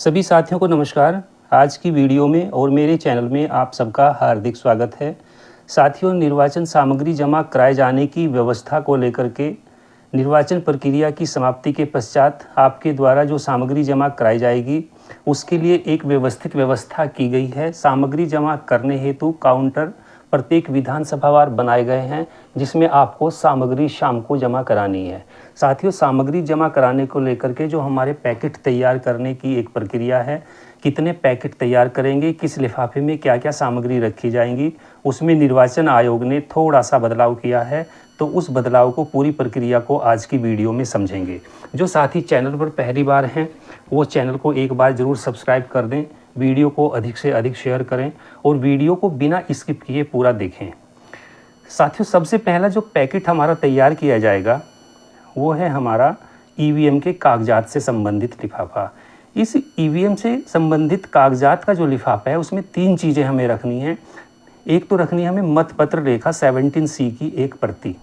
सभी साथियों को नमस्कार। आज की वीडियो में और मेरे चैनल में आप सबका हार्दिक स्वागत है। साथियों, निर्वाचन सामग्री जमा कराए जाने की व्यवस्था को लेकर के निर्वाचन प्रक्रिया की समाप्ति के पश्चात आपके द्वारा जो सामग्री जमा कराई जाएगी उसके लिए एक व्यवस्थित व्यवस्था की गई है। सामग्री जमा करने हेतु काउंटर प्रत्येक विधानसभावार बनाए गए हैं जिसमें आपको सामग्री शाम को जमा करानी है। साथियों, सामग्री जमा कराने को लेकर के जो हमारे पैकेट तैयार करने की एक प्रक्रिया है, कितने पैकेट तैयार करेंगे, किस लिफाफे में क्या क्या सामग्री रखी जाएंगी, उसमें निर्वाचन आयोग ने थोड़ा सा बदलाव किया है। तो उस बदलाव को, पूरी प्रक्रिया को आज की वीडियो में समझेंगे। जो साथी चैनल पर पहली बार हैं वो चैनल को एक बार ज़रूर सब्सक्राइब कर दें, वीडियो को अधिक से अधिक शेयर करें और वीडियो को बिना स्किप किए पूरा देखें। साथियों, सबसे पहला जो पैकेट हमारा तैयार किया जाएगा वो है हमारा ईवीएम के कागजात से संबंधित लिफाफा। इस ईवीएम से संबंधित कागजात का जो लिफाफा है उसमें 3 चीज़ें हमें रखनी हैं। एक तो रखनी है हमें मतपत्र लेखा 17C की एक प्रति।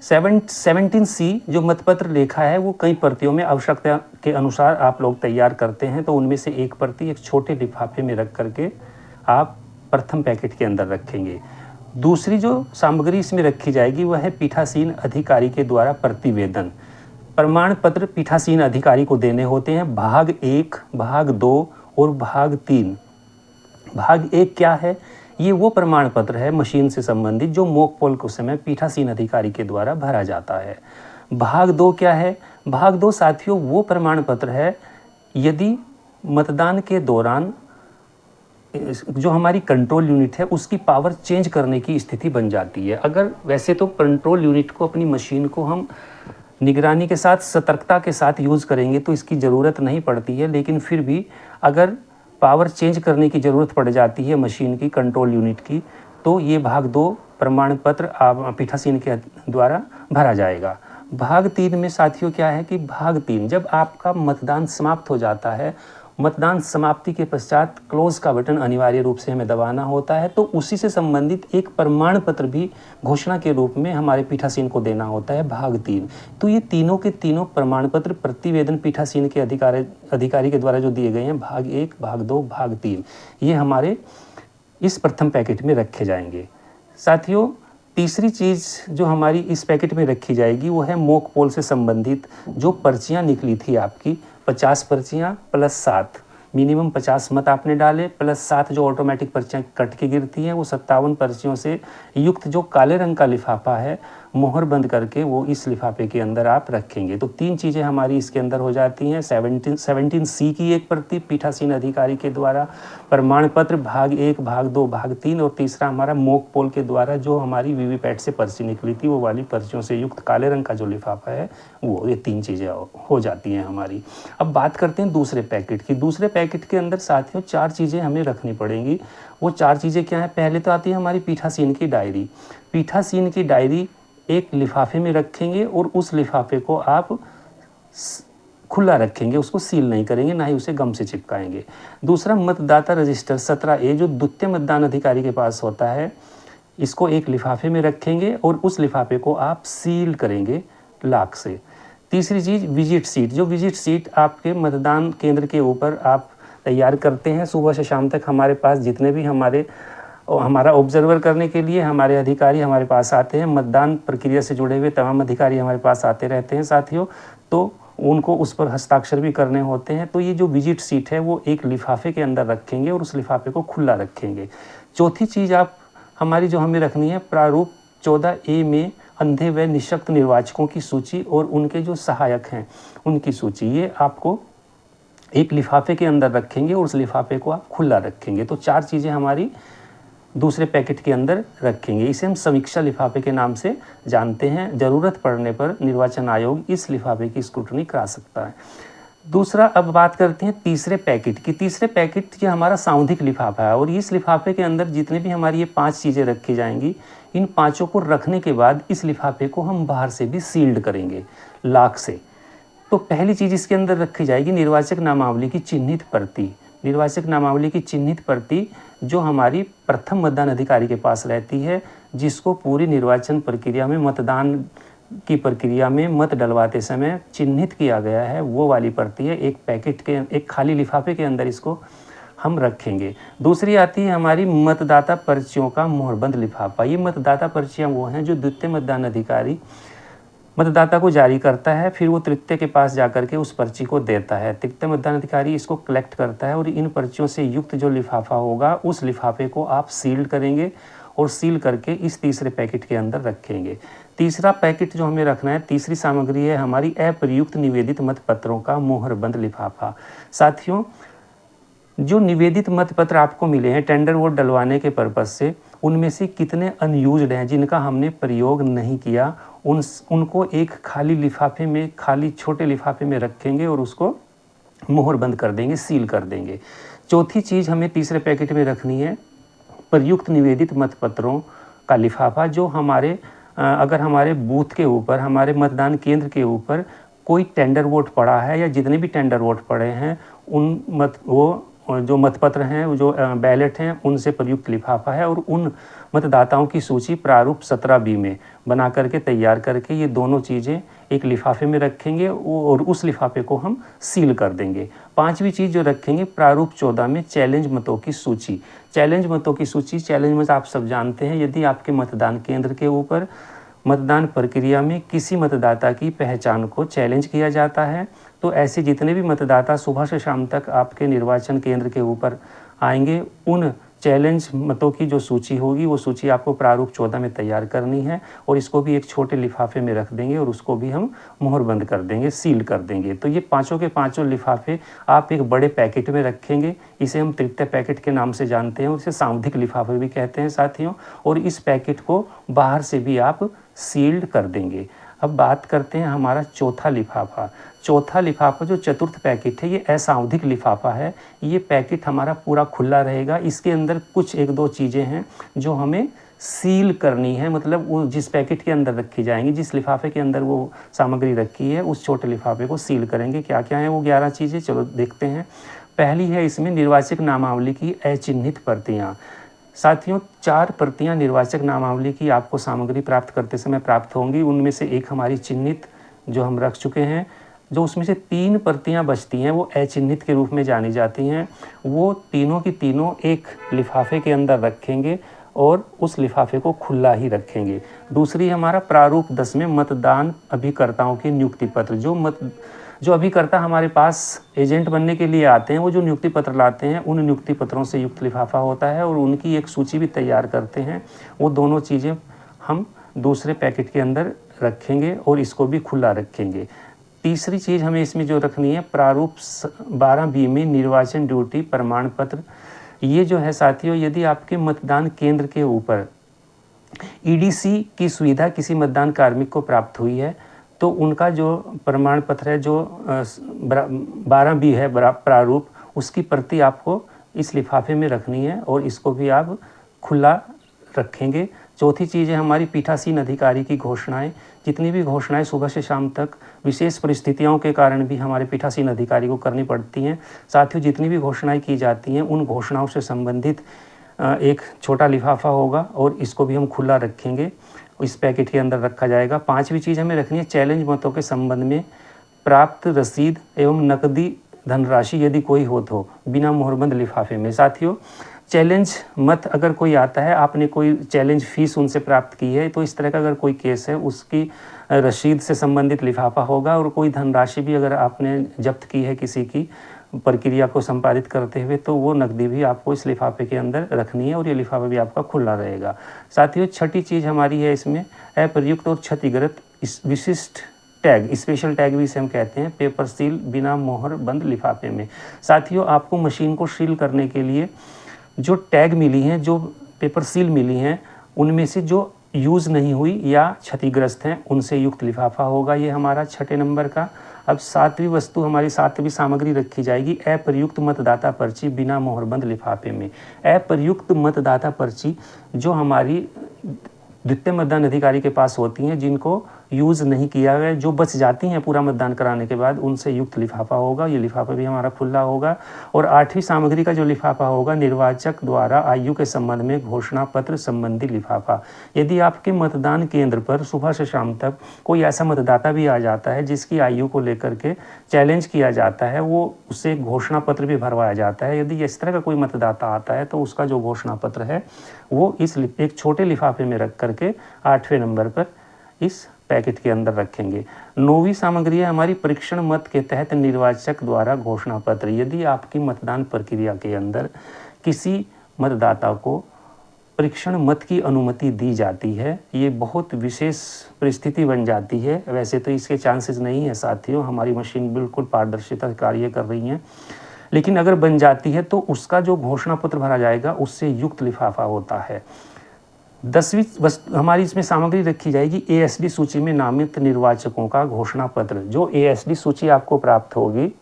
17C जो मतपत्र लेखा है वो कई प्रतियों में आवश्यकता के अनुसार आप लोग तैयार करते हैं, तो उनमें से एक प्रति एक छोटे लिफाफे में रख करके आप प्रथम पैकेट के अंदर रखेंगे। दूसरी जो सामग्री इसमें रखी जाएगी वह है पीठासीन अधिकारी के द्वारा प्रतिवेदन। प्रमाण पत्र पीठासीन अधिकारी को देने होते हैं, भाग 1, भाग 2 और भाग 3। भाग 1 क्या है? ये वो प्रमाण पत्र है मशीन से संबंधित जो मॉक पोल के समय पीठासीन अधिकारी के द्वारा भरा जाता है। भाग 2 क्या है? भाग 2 साथियों वो प्रमाण पत्र है यदि मतदान के दौरान जो हमारी कंट्रोल यूनिट है उसकी पावर चेंज करने की स्थिति बन जाती है। अगर वैसे तो कंट्रोल यूनिट को, अपनी मशीन को हम निगरानी के साथ, सतर्कता के साथ यूज़ करेंगे तो इसकी ज़रूरत नहीं पड़ती है, लेकिन फिर भी अगर पावर चेंज करने की ज़रूरत पड़ जाती है मशीन की, कंट्रोल यूनिट की, तो ये भाग 2 प्रमाण पत्र पीठासीन के द्वारा भरा जाएगा। भाग 3 में साथियों क्या है कि भाग 3 जब आपका मतदान समाप्त हो जाता है, मतदान समाप्ति के पश्चात क्लोज का बटन अनिवार्य रूप से हमें दबाना होता है, तो उसी से संबंधित एक प्रमाण पत्र भी घोषणा के रूप में हमारे पीठासीन को देना होता है, भाग 3। तो ये तीनों के तीनों प्रमाण पत्र प्रतिवेदन पीठासीन के अधिकारी के द्वारा जो दिए गए हैं, भाग 1, भाग 2, भाग 3, ये हमारे इस प्रथम पैकेट में रखे जाएंगे। साथियों, तीसरी चीज़ जो हमारी इस पैकेट में रखी जाएगी वो है मॉक पोल से संबंधित जो पर्चियाँ निकली थी आपकी, 50 पर्चियाँ प्लस 7, मिनिमम 50 मत आपने डाले प्लस 7 जो ऑटोमेटिक पर्चियाँ कट के गिरती हैं, वो 57 पर्चियों से युक्त जो काले रंग का लिफाफा है, मोहर बंद करके वो इस लिफाफे के अंदर आप रखेंगे। तो 3 चीज़ें हमारी इसके अंदर हो जाती हैं। 17C की एक प्रति पीठासीन अधिकारी के द्वारा, प्रमाण पत्र भाग 1, भाग 2, भाग 3 और तीसरा हमारा मॉक पोल के द्वारा जो हमारी वीवीपैट से पर्ची निकली थी वो वाली पर्चियों से युक्त काले रंग का जो लिफाफा है वो, ये 3 चीज़ें हो जाती हैं हमारी। अब बात करते हैं दूसरे पैकेट की। दूसरे पैकेट के अंदर साथियों 4 चीज़ें हमें रखनी पड़ेंगी। वो 4 चीज़ें क्या हैं? पहले तो आती है हमारी पीठासीन की डायरी। पीठासीन की डायरी एक लिफाफे में रखेंगे और उस लिफाफे को आप खुला रखेंगे, उसको सील नहीं करेंगे, ना ही उसे गम से चिपकाएंगे। दूसरा, मतदाता रजिस्टर 17A जो द्वितीय मतदान अधिकारी के पास होता है, इसको एक लिफाफे में रखेंगे और उस लिफाफे को आप सील करेंगे लॉक से। तीसरी चीज़, विजिट सीट। जो विजिट सीट आपके मतदान केंद्र के ऊपर आप तैयार करते हैं, सुबह से शाम तक हमारे पास जितने भी हमारा ऑब्जर्वर करने के लिए हमारे अधिकारी हमारे पास आते हैं, मतदान प्रक्रिया से जुड़े हुए तमाम अधिकारी हमारे पास आते रहते हैं साथियों, तो उनको उस पर हस्ताक्षर भी करने होते हैं। तो ये जो विजिट सीट है वो एक लिफाफे के अंदर रखेंगे और उस लिफाफे को खुला रखेंगे। चौथी चीज़ हमारी जो हमें रखनी है, प्रारूप 14A में अंधे व निःशक्त निर्वाचकों की सूची और उनके जो सहायक हैं उनकी सूची, ये आपको एक लिफाफे के अंदर रखेंगे और उस लिफाफे को आप खुला रखेंगे। तो 4 चीज़ें हमारी दूसरे पैकेट के अंदर रखेंगे। इसे हम समीक्षा लिफाफे के नाम से जानते हैं। ज़रूरत पड़ने पर निर्वाचन आयोग इस लिफाफे की स्क्रूटनी करा सकता है। दूसरा, अब बात करते हैं तीसरे पैकेट की। तीसरे पैकेट ये हमारा सामुदायिक लिफाफा है और इस लिफाफे के अंदर जितने भी हमारी ये 5 चीज़ें रखी जाएंगी, इन 5 को रखने के बाद इस लिफाफे को हम बाहर से भी सील्ड करेंगे लॉक से। तो पहली चीज़ इसके अंदर रखी जाएगी निर्वाचक नामावली की चिन्हित प्रति। निर्वाचक नामावली की चिन्हित प्रति जो हमारी प्रथम मतदान अधिकारी के पास रहती है, जिसको पूरी निर्वाचन प्रक्रिया में मतदान की प्रक्रिया में मत डलवाते समय चिन्हित किया गया है वो वाली प्रति है, एक पैकेट के एक खाली लिफाफे के अंदर इसको हम रखेंगे। दूसरी आती है हमारी मतदाता पर्चियों का मोहरबंद लिफाफा। ये मतदाता पर्चियाँ वो हैं जो द्वितीय मतदान अधिकारी मतदाता को जारी करता है, फिर वो तृतीय के पास जाकर के उस पर्ची को देता है। तृतीय मतदान अधिकारी इसको कलेक्ट करता है और इन पर्चियों से युक्त जो लिफाफा होगा उस लिफाफे को आप सील्ड करेंगे और सील करके इस तीसरे पैकेट के अंदर रखेंगे। तीसरा पैकेट जो हमें रखना है, तीसरी सामग्री है हमारी अप्रयुक्त निवेदित मतपत्रों का मोहरबंद लिफाफा। साथियों, जो निवेदित मतपत्र आपको मिले हैं टेंडर वोट डलवाने के पर्पज़ से, उनमें से कितने अनयूज्ड हैं जिनका हमने प्रयोग नहीं किया, उनको एक खाली लिफाफे में, खाली छोटे लिफाफे में रखेंगे और उसको मोहर बंद कर देंगे, सील कर देंगे। चौथी चीज़ हमें तीसरे पैकेट में रखनी है प्रयुक्त निवेदित मतपत्रों का लिफाफा, जो हमारे अगर हमारे बूथ के ऊपर, हमारे मतदान केंद्र के ऊपर कोई टेंडर वोट पड़ा है या जितने भी टेंडर वोट पड़े हैं वो जो मतपत्र हैं, जो बैलेट हैं, उनसे प्रयुक्त लिफाफा है और उन मतदाताओं की सूची प्रारूप 17B में बना करके तैयार करके ये दोनों चीज़ें एक लिफाफे में रखेंगे और उस लिफाफे को हम सील कर देंगे। पांचवी चीज़ जो रखेंगे प्रारूप 14 में चैलेंज मतों की सूची। चैलेंज मतों की सूची, चैलेंज मत आप सब जानते हैं, यदि आपके मतदान केंद्र के ऊपर मतदान प्रक्रिया में किसी मतदाता की पहचान को चैलेंज किया जाता है तो ऐसे जितने भी मतदाता सुबह से शाम तक आपके निर्वाचन केंद्र के ऊपर आएंगे, उन चैलेंज मतों की जो सूची होगी वो सूची आपको प्रारूप 14 में तैयार करनी है और इसको भी एक छोटे लिफाफे में रख देंगे और उसको भी हम मोहर बंद कर देंगे, सील कर देंगे। तो ये पांचों के पांचों लिफाफे आप एक बड़े पैकेट में रखेंगे। इसे हम तृतीय पैकेट के नाम से जानते हैं और इसे सामुदायिक लिफाफे भी कहते हैं साथियों। और इस पैकेट को बाहर से भी आप सील्ड कर देंगे। अब बात करते हैं हमारा चौथा लिफाफा। चौथा लिफाफा जो चतुर्थ पैकेट है, ये असावधिक लिफाफा है। ये पैकेट हमारा पूरा खुला रहेगा। इसके अंदर कुछ एक दो चीज़ें हैं जो हमें सील करनी है, मतलब वो जिस पैकेट के अंदर रखी जाएंगी, जिस लिफाफे के अंदर वो सामग्री रखी है, उस छोटे लिफाफे को सील करेंगे। क्या क्या है वो 11 चीज़ें, चलो देखते हैं। पहली है इसमें निर्वाचक नामावली की अचिन्हित प्रतियाँ। साथियों, 4 प्रतियां निर्वाचक नामावली की आपको सामग्री प्राप्त करते समय प्राप्त होंगी। उनमें से एक हमारी चिन्हित जो हम रख चुके हैं, जो उसमें से 3 प्रतियां बचती हैं वो अचिन्हित के रूप में जानी जाती हैं। वो तीनों की तीनों एक लिफाफे के अंदर रखेंगे और उस लिफाफे को खुला ही रखेंगे। दूसरी हमारा प्रारूप 10 में मतदान अभिकर्ताओं के नियुक्ति पत्र। जो अभिकर्ता हमारे पास एजेंट बनने के लिए आते हैं, वो जो नियुक्ति पत्र लाते हैं, उन नियुक्ति पत्रों से युक्त लिफाफा होता है और उनकी एक सूची भी तैयार करते हैं। वो दोनों चीज़ें हम दूसरे पैकेट के अंदर रखेंगे और इसको भी खुला रखेंगे। तीसरी चीज़ हमें इसमें जो रखनी है, प्रारूप 12B में निर्वाचन ड्यूटी प्रमाण पत्र। ये जो है साथियों, यदि आपके मतदान केंद्र के ऊपर EDC की सुविधा किसी मतदान कार्मिक को प्राप्त हुई है तो उनका जो प्रमाण पत्र है, जो 12B है प्रारूप, उसकी प्रति आपको इस लिफाफे में रखनी है और इसको भी आप खुला रखेंगे। चौथी चीज़ है हमारी पीठासीन अधिकारी की घोषणाएं। जितनी भी घोषणाएं सुबह से शाम तक विशेष परिस्थितियों के कारण भी हमारे पीठासीन अधिकारी को करनी पड़ती हैं। साथियों, जितनी भी घोषणाएं की जाती हैं उन घोषणाओं से संबंधित एक छोटा लिफाफा होगा और इसको भी हम खुला रखेंगे, इस पैकेट के अंदर रखा जाएगा। पांचवी चीज़ हमें रखनी है चैलेंज मतों के संबंध में प्राप्त रसीद एवं नकदी धनराशि यदि कोई हो तो बिना मोहरबंद लिफाफे में। साथियों, चैलेंज मत अगर कोई आता है, आपने कोई चैलेंज फीस उनसे प्राप्त की है, तो इस तरह का अगर कोई केस है उसकी रसीद से संबंधित लिफाफा होगा। और कोई धनराशि भी अगर आपने जब्त की है किसी की प्रक्रिया को संपादित करते हुए, तो वो नकदी भी आपको इस लिफाफे के अंदर रखनी है और ये लिफाफा भी आपका खुला रहेगा। साथियों, छठी चीज़ हमारी है इसमें अप्रयुक्त और क्षतिग्रस्त विशिष्ट टैग, स्पेशल टैग भी इसे हम कहते हैं, पेपर सील बिना मोहर बंद लिफाफे में। साथियों, आपको मशीन को सील करने के लिए जो टैग मिली हैं, जो पेपर सील मिली हैं, उनमें से जो यूज़ नहीं हुई या क्षतिग्रस्त हैं उनसे युक्त लिफाफा होगा। ये हमारा 6 नंबर का। अब 7वीं वस्तु, हमारी 7वीं सामग्री रखी जाएगी अप्रयुक्त मतदाता पर्ची बिना मोहरबंद लिफाफे में। अप्रयुक्त मतदाता पर्ची जो हमारी द्वितीय मतदान अधिकारी के पास होती हैं, जिनको यूज़ नहीं किया गया, जो बच जाती हैं पूरा मतदान कराने के बाद, उनसे युक्त लिफाफा होगा। ये लिफाफा भी हमारा खुला होगा। और 8वीं सामग्री का जो लिफाफा होगा, निर्वाचक द्वारा आयु के संबंध में घोषणा पत्र संबंधी लिफाफा। यदि आपके मतदान केंद्र पर सुबह से शाम तक कोई ऐसा मतदाता भी आ जाता है जिसकी आयु को लेकर के चैलेंज किया जाता है, वो उससे घोषणा पत्र भी भरवाया जाता है। यदि इस तरह का कोई मतदाता आता है तो उसका जो घोषणा पत्र है वो इस एक छोटे लिफाफे में रख करके 8वें नंबर पर इस पैकेट के अंदर रखेंगे। 9वीं सामग्री है हमारी परीक्षण मत के तहत निर्वाचक द्वारा घोषणा पत्र। यदि आपकी मतदान प्रक्रिया के अंदर किसी मतदाता को परीक्षण मत की अनुमति दी जाती है, ये बहुत विशेष परिस्थिति बन जाती है। वैसे तो इसके चांसेस नहीं है साथियों, हमारी मशीन बिल्कुल पारदर्शिता कार्य कर रही हैं, लेकिन अगर बन जाती है तो उसका जो घोषणा पत्र भरा जाएगा उससे युक्त लिफाफा होता है। 10वीं हमारी इसमें सामग्री रखी जाएगी एएसडी सूची में नामित निर्वाचकों का घोषणा पत्र। जो एएसडी सूची आपको प्राप्त होगी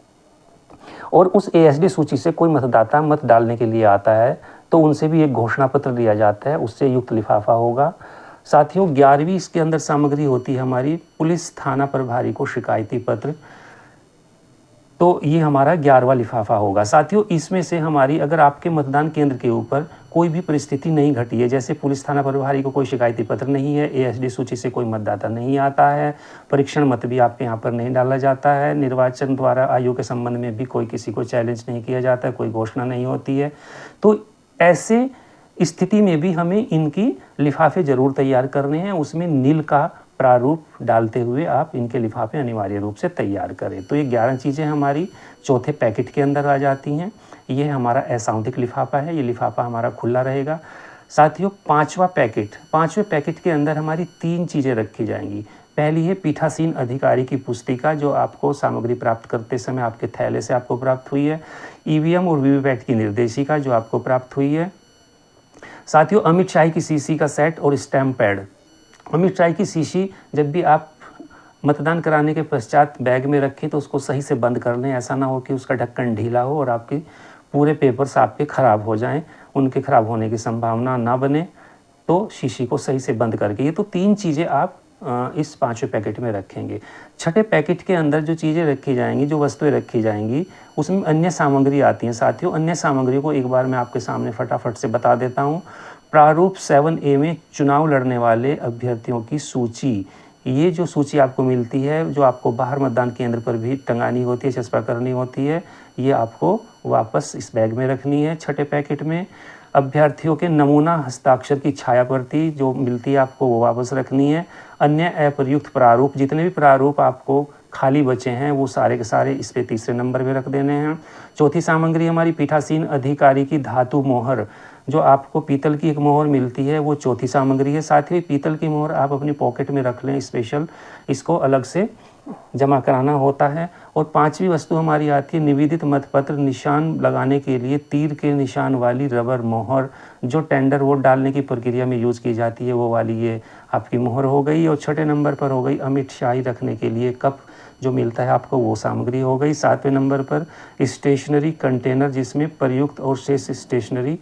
और उस एएसडी सूची से कोई मतदाता मत डालने के लिए आता है तो उनसे भी एक घोषणा पत्र दिया जाता है, उससे युक्त लिफाफा होगा। साथियों 11वीं इसके अंदर सामग्री होती है हमारी पुलिस थाना प्रभारी को शिकायती पत्र। तो ये हमारा 11वां लिफाफा होगा। साथियों इसमें से हमारी अगर आपके मतदान केंद्र के ऊपर कोई भी परिस्थिति नहीं घटी है, जैसे पुलिस थाना प्रभारी को कोई शिकायती पत्र नहीं है, एएसडी सूची से कोई मतदाता नहीं आता है, परीक्षण मत भी आपके यहाँ पर नहीं डाला जाता है, निर्वाचन द्वारा आयु के संबंध में भी कोई किसी को चैलेंज नहीं किया जाता है, कोई घोषणा नहीं होती है, तो ऐसे स्थिति में भी हमें इनकी लिफाफे ज़रूर तैयार करने हैं। उसमें नील का प्रारूप डालते हुए आप इनके लिफाफे अनिवार्य रूप से तैयार करें। तो ये 11 चीज़ें हमारी चौथे पैकेट के अंदर आ जाती हैं। ये हमारा असैद्धांतिक लिफाफा है, ये लिफाफा हमारा खुला रहेगा। साथियों 5वें पैकेट के अंदर हमारी 3 चीज़ें रखी जाएंगी। पहली है पीठासीन अधिकारी की पुस्तिका, जो आपको सामग्री प्राप्त करते समय आपके थैले से आपको प्राप्त हुई है। ईवीएम और वीवीपैट की निर्देशिका जो आपको प्राप्त हुई है। साथियों अमिट शाही की शीशी का सेट और स्टैम्प पैड। अमिट शाही की शीशी जब भी आप मतदान कराने के पश्चात बैग में रखें तो उसको सही से बंद कर लें। ऐसा ना हो कि उसका ढक्कन ढीला हो और आपके पूरे पेपर्स आपके ख़राब हो जाएं, उनके ख़राब होने की संभावना ना बने। तो शीशी को सही से बंद करके, ये तो 3 चीज़ें आप इस 5वें पैकेट में रखेंगे। 6ठे पैकेट के अंदर जो चीज़ें रखी जाएंगी, जो वस्तुएं रखी जाएंगी, उसमें अन्य सामग्री आती हैं। साथियों अन्य सामग्री को एक बार मैं आपके सामने फटाफट से बता देता हूँ। प्रारूप 7A में चुनाव लड़ने वाले अभ्यर्थियों की सूची, ये जो सूची आपको मिलती है, जो आपको बाहर मतदान केंद्र पर भी टंगानी होती है, चस्पा करनी होती है, ये आपको वापस इस बैग में रखनी है। 6ठे पैकेट में अभ्यर्थियों के नमूना हस्ताक्षर की छाया प्रति जो मिलती है आपको वो वापस रखनी है। अन्य अप्रयुक्त प्रारूप, जितने भी प्रारूप आपको खाली बचे हैं वो सारे के सारे इस पे 3रे नंबर पे रख देने हैं। चौथी सामग्री हमारी पीठासीन अधिकारी की धातु मोहर, जो आपको पीतल की एक मोहर मिलती है, वो चौथी सामग्री है। साथ ही पीतल की मोहर आप अपनी पॉकेट में रख लें, स्पेशल इसको अलग से जमा कराना होता है। और 5वीं वस्तु हमारी आती है निवेदित मतपत्र निशान लगाने के लिए तीर के निशान वाली रबर मोहर, जो टेंडर वोट डालने की प्रक्रिया में यूज़ की जाती है, वो वाली ये आपकी मोहर हो गई। और 6ठे नंबर पर हो गई अमिट शाही रखने के लिए कप जो मिलता है आपको, वो सामग्री हो गई। 7वें नंबर पर स्टेशनरी कंटेनर, जिसमें प्रयुक्त और शेष स्टेशनरी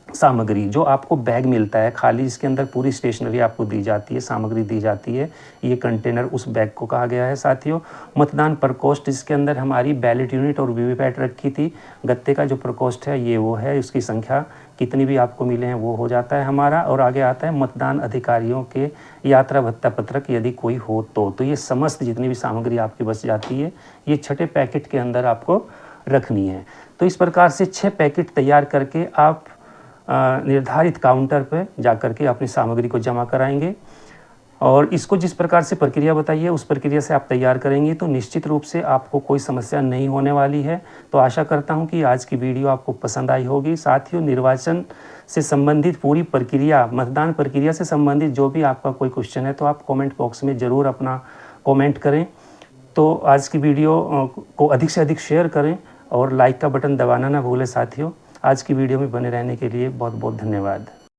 सामग्री जो आपको बैग मिलता है खाली, इसके अंदर पूरी स्टेशनरी आपको दी जाती है, सामग्री दी जाती है, ये कंटेनर उस बैग को कहा गया है। साथियों मतदान प्रकोष्ठ, इसके अंदर हमारी बैलेट यूनिट और वीवीपैट रखी थी। गत्ते का जो प्रकोष्ठ है ये वो है, उसकी संख्या कितनी भी आपको मिले हैं वो हो जाता है हमारा। और आगे आता है मतदान अधिकारियों के यात्रा भत्ता पत्रक यदि कोई हो तो ये समस्त जितनी भी सामग्री आपकी बच जाती है ये 6ठे पैकेट के अंदर आपको रखनी है। तो इस प्रकार से 6 पैकेट तैयार करके आप निर्धारित काउंटर पर जाकर के अपनी सामग्री को जमा कराएंगे। और इसको जिस प्रकार से प्रक्रिया बताई है उस प्रक्रिया से आप तैयार करेंगे तो निश्चित रूप से आपको कोई समस्या नहीं होने वाली है। तो आशा करता हूं कि आज की वीडियो आपको पसंद आई होगी। साथियों निर्वाचन से संबंधित पूरी प्रक्रिया, मतदान प्रक्रिया से संबंधित जो भी आपका कोई क्वेश्चन है तो आप कमेंट बॉक्स में ज़रूर अपना कमेंट करें। तो आज की वीडियो को अधिक से अधिक शेयर करें और लाइक का बटन दबाना ना भूलें। साथियों आज की वीडियो में बने रहने के लिए बहुत बहुत धन्यवाद।